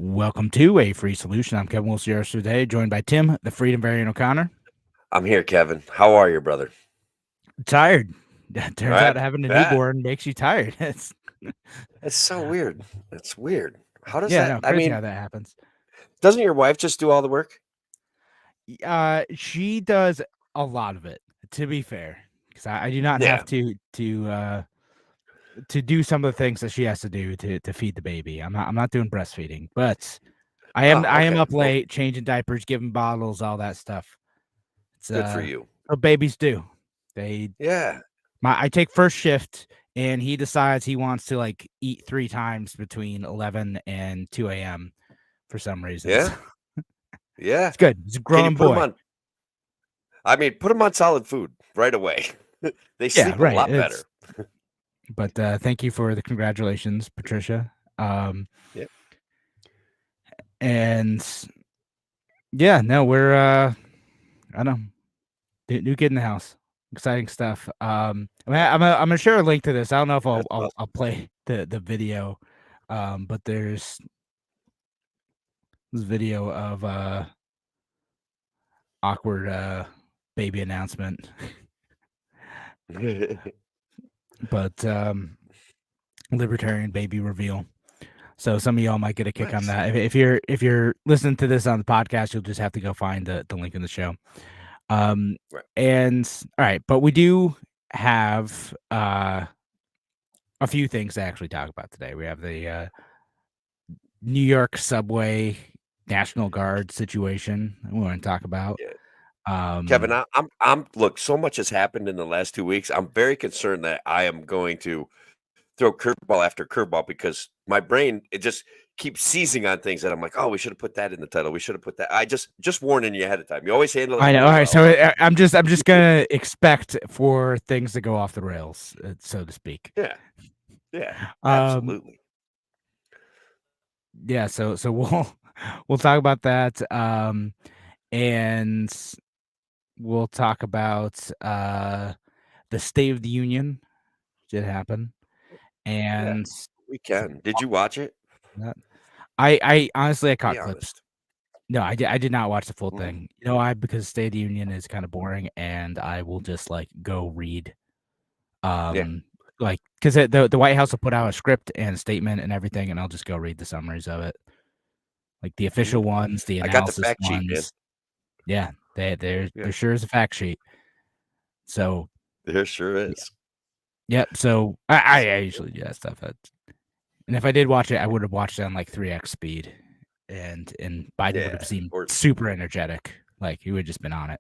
Welcome to A Free Solution. I'm Kevin Wilson today, joined by Tim, the Freedom Variant O'Connor. I'm here, Kevin. How are you, brother? Tired. Turns Right? out having a Yeah. newborn makes you tired. It's so weird. It's weird. How does Yeah, that no, I crazy how mean, that happens. doesn't your wife just do all the work? She does a lot of it, to be fair, because I do not have Yeah. to do some of the things that she has to do to feed the baby. I'm not doing breastfeeding, but I am Oh, I am okay. up Well, late, changing diapers, giving bottles, all that stuff. It's good for you. what babies do. They Yeah. I take first shift, and he decides he wants to, like, eat 3 times between 11 and 2 AM for some reasons. Yeah. Yeah. It's good. He's a Can you growing put them boy. on put them on solid food right away. They Yeah, sleep a right, lot better. but, thank you for the congratulations, Patricia. Yeah. And yeah, no, we're, I don't know, new kid in the house. Exciting stuff. I'm gonna share a link to this. I don't know if I'll That's I'll awesome. I'll play the video, but there's this video of, awkward, baby announcement, but, libertarian baby reveal. So some of y'all might get a kick on Nice. that. If you're listening to this on the podcast, you'll just have to go find the link in the show. Right. And all right, but we do have a few things to actually talk about today. We have the New York subway National Guard situation we want to talk about. Yeah. Kevin, Um, I'm look, so much has happened in the last 2 weeks. I'm very concerned that I am going to throw curveball after curveball because my brain, it just keeps seizing on things that I'm like, "Oh, we should have put that in the title. We should have put that." I just warning you ahead of time. You always handle it I know. really All right, well. so I'm just gonna expect for things to go off the rails, so to speak. Yeah. Yeah. Um, Absolutely. yeah, so we'll talk about that, and we'll talk about the State of the Union did happen, Yeah. and We can. Did you watch it? that I honestly I Be caught clips. honest. No, I did not watch the full Mhm. thing. You know why? Because State of the Union is kind of boring, and I will just like go read. Yeah. Like because the White House will put out a script and a statement and everything, and I'll just go read the summaries of it, like the official Mhm. ones, the I got the analysis fact sheet, man. ones. Yeah, there Yeah. sure is a fact sheet. So There sure yeah, is. yep. So I usually do that stuff. And if I did watch it, I would have watched it on like 3x speed, and Biden would Yeah. have seemed Or super energetic, like he would have just been on it.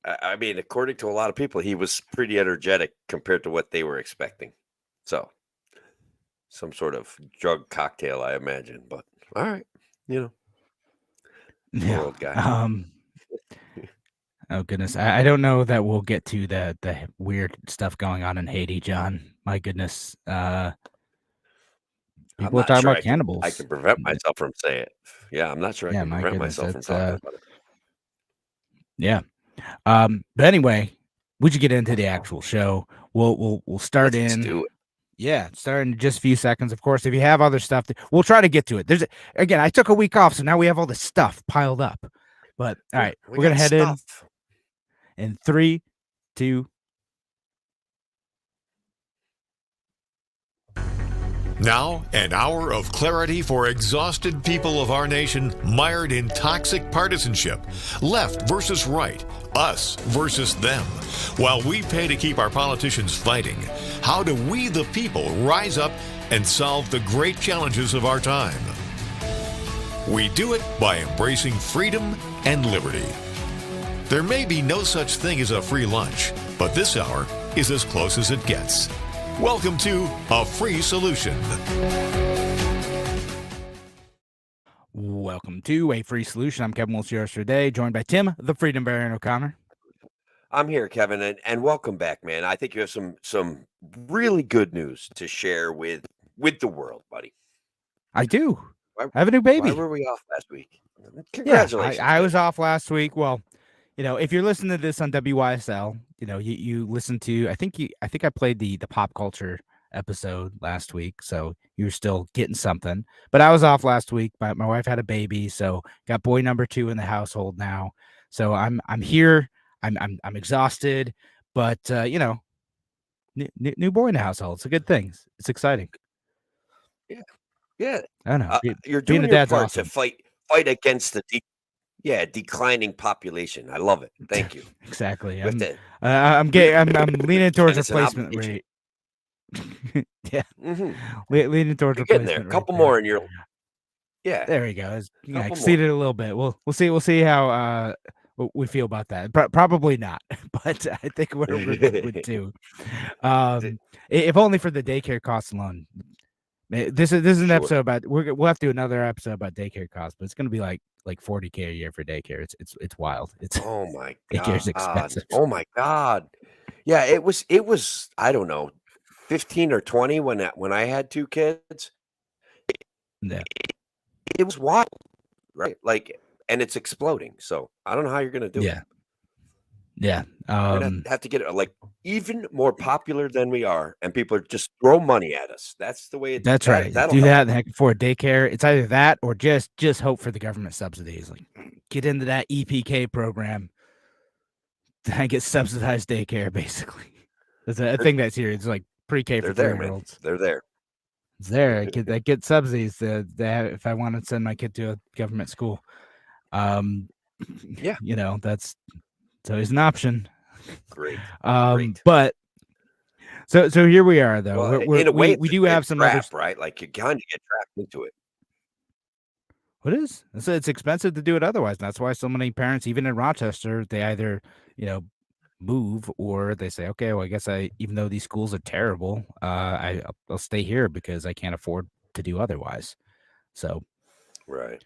I mean, according to a lot of people, he was pretty energetic compared to what they were expecting. So, some sort of drug cocktail, I imagine. But all right, you know, poor Yeah. old guy. Oh goodness, I don't know that we'll get to the weird stuff going on in Haiti, John. My goodness, I'm people are not talking sure about I can cannibals. prevent myself from saying it. Yeah, I'm not sure I Yeah, can my prevent goodness, myself from it's talking about it. yeah. But anyway, we should get into the actual show. We'll start Let's in. do it. Yeah, start in just a few seconds. Of course, if you have other stuff, we'll try to get to it. Again, I took a week off, so now we have all this stuff piled up. But all right, We we're gonna got head stuff. in 3, 2. Now, an hour of clarity for exhausted people of our nation mired in toxic partisanship. Left versus right, us versus them. While we pay to keep our politicians fighting, how do we, the people, rise up and solve the great challenges of our time? We do it by embracing freedom and liberty. There may be no such thing as a free lunch, but this hour is as close as it gets. Welcome to A Free Solution. Welcome to A Free Solution. I'm Kevin Wilson today, joined by Tim, the Freedom Variant O'Connor. I'm here, Kevin, and welcome back, man. I think you have some really good news to share with the world, buddy. I do. Why I have a new why baby. were we off last week? Yeah, Congratulations, I man. was off last week. Well, if you're listening to this on WYSL, you listen to I think I played the pop culture episode last week, so you're still getting something. But I was off last week. My wife had a baby, so got boy number 2 in the household now. So I'm here. I'm exhausted, but new boy in the household. It's a good thing. It's exciting. Yeah, yeah. I don't know. You're Being doing a your dad's part to awesome. fight against the declining population. I love it. Thank you. Exactly. We have to I'm really getting I'm leaning towards as an replacement obligation. rate. Yeah, Hmm. leaning towards You're getting there. A replacement rate couple there. more in your There we go. I couple more. exceeded a little bit. We'll see how we feel about that. Probably not, but I think we're good with 2. If only for the daycare costs alone. This is an Sure. episode about we'll have to do another episode about daycare costs, but it's going to be like $40K a year for daycare. It's wild. It's Oh my daycare's god. expensive. Oh my god. Yeah, it was I don't know, 15 or 20 when I had 2 kids. Yeah. It was wild, right? Like, and it's exploding. So I don't know how you're gonna do it. Yeah. Yeah. We're gonna have to get it like even more popular than we are, and people are just throw money at us. That's the way That's right. that'll Do help. that and heck for a daycare. It's either that or just hope for the government subsidies. Like get into that EPK program. I get subsidized daycare, basically. That's a thing that's here. It's like pre-K for They're there, man. 3-year-olds. They're there. It's there. I get subsidies if I want to send my kid to a government school. Yeah. That's it's always an option. Great. But so here we are though. Well, in a way, we do have some trap, other right? Like you kind of get trapped into it. What is? It's expensive to do it otherwise. And that's why so many parents, even in Rochester, they either, move or they say, okay, well, I guess even though these schools are terrible, I'll stay here because I can't afford to do otherwise. So Right.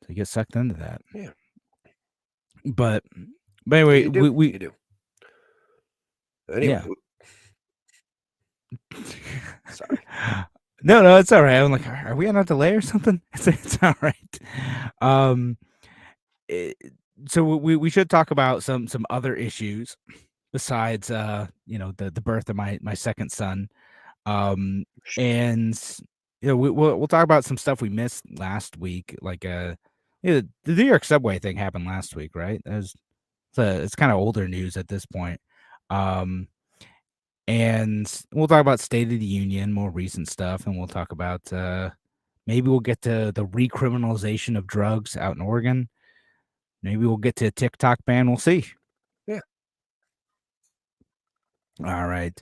you get sucked into that. Yeah. But anyway, You do. we You do. Anyway. Yeah. Sorry. No, it's all right. I'm like, are we on a delay or something? It's all right. So we should talk about some other issues besides the birth of my second son. And we'll talk about some stuff we missed last week, like the New York subway thing happened last week, right? It's kind of older news at this point. And we'll talk about State of the Union, more recent stuff, and we'll talk about maybe we'll get to the recriminalization of drugs out in Oregon. Maybe we'll get to a TikTok ban. We'll see. Yeah. All right.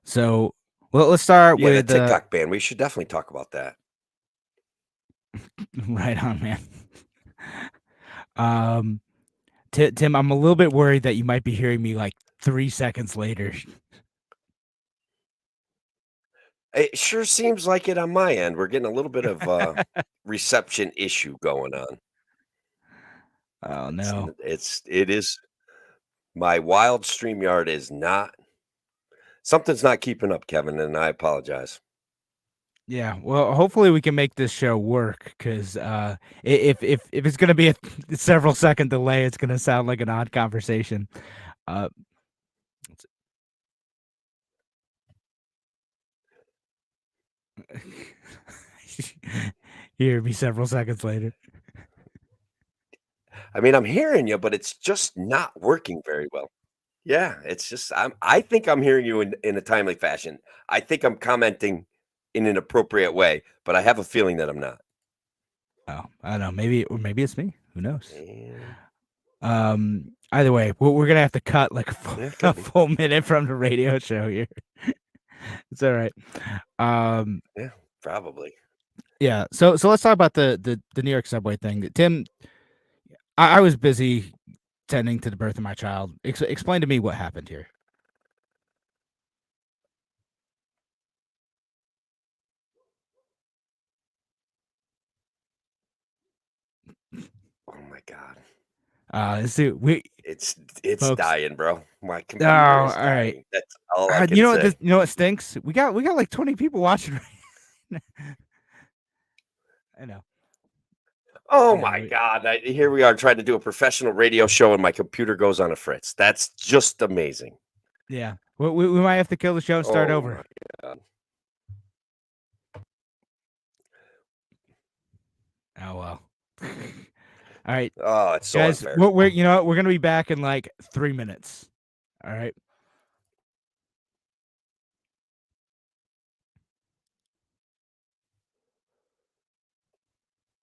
So, well, let's start with the TikTok ban. We should definitely talk about that. Right on, man. Tim, I'm a little bit worried that you might be hearing me like 3 seconds later. It sure seems like it on my end. We're getting a little bit of reception issue going on. Oh no. It is my wild StreamYard is not something's not keeping up, Kevin, and I apologize. Yeah, well, hopefully we can make this show work because if it's going to be a several second delay, it's going to sound like an odd conversation. Hear me several seconds later. I mean, I'm hearing you, but it's just not working very well. Yeah, it's just I think I'm hearing you in a timely fashion. I think I'm commenting in an appropriate way, but I have a feeling that I'm not. Oh, I don't know. Maybe it's me. Who knows? And Either way, we're gonna have to cut like Yeah, a could be. full minute from the radio show here. It's all right. Yeah, probably. Yeah. So let's talk about the New York subway thing. Tim, I was busy tending to the birth of my child. Explain to me what happened here. Oh my god. Let's do we. It's Folks. dying, bro. My Oh, computer all is dying. right. That's all I can You know say. what? You know what stinks? We got like 20 people watching. Right I know. Oh Yeah, my god. Here we are trying to do a professional radio show and my computer goes on a fritz. That's just amazing. Yeah. We might have to kill the show and start Oh over. my God. Oh well. All right, Oh, it's so guys. unfair. We're you know what? We're gonna be back in like 3 minutes. All right.